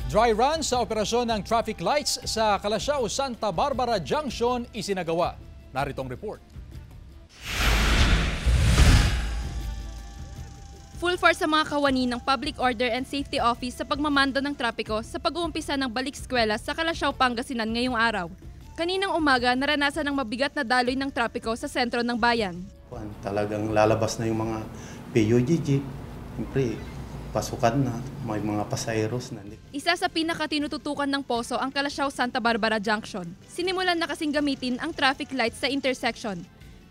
Dry run sa operasyon ng traffic lights sa Calasiao, Santa Barbara Junction isinagawa. Narito ang report. Full force sa mga kawani ng Public Order and Safety Office sa pagmamando ng trapiko sa pag-uumpisa ng balik eskwela sa Calasiao, Pangasinan ngayong araw. Kaninang umaga, naranasan ng mabigat na daloy ng trapiko sa sentro ng bayan. Talagang lalabas na yung mga PUGG, siyempre pasukan na, may mga pasahero na. Isa sa pinakatinututukan ng poso ang Calasiao Santa Barbara Junction. Sinimulan na kasing gamitin ang traffic lights sa intersection.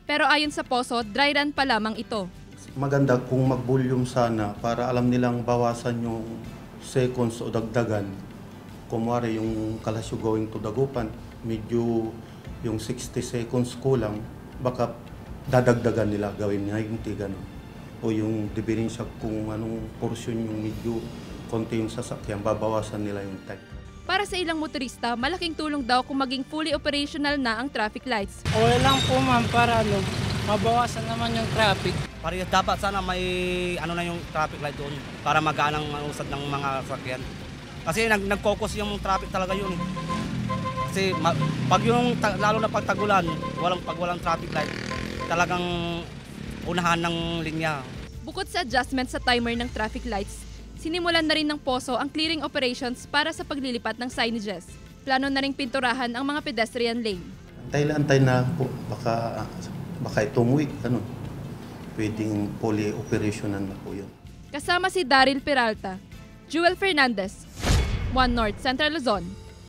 Pero ayon sa poso, dry run pa lamang ito. Maganda kung mag-volume sana para alam nilang bawasan yung seconds o dagdagan. Kumwari yung Calasiao going to Dagupan, medyo yung 60 seconds kulang, baka dadagdagan nila, gawin nila yung ganun. O yung diferensya kung anong portion yung medyo konti yung sasakyan, babawasan nila yung time. Para sa ilang motorista, malaking tulong daw kung maging fully operational na ang traffic lights. Okay lang po ma'am para mabawasan naman yung traffic. Parehas dapat sana may na yung traffic light doon para magaan ang usad ng mga sasakyan. Kasi nag-focus yung traffic talaga yun. Kasi pag yung lalo na pagtagulan, walang traffic light, talagang unahan ng linya. Bukod sa adjustment sa timer ng traffic lights, sinimulan na rin ng poso ang clearing operations para sa paglilipat ng signages. Plano na ring pinturahan ang mga pedestrian lane. Antay na po, baka itong week, pwedeng fully operational na po yun. Kasama si Daryl Peralta, Jewel Fernandez, One North Central Luzon.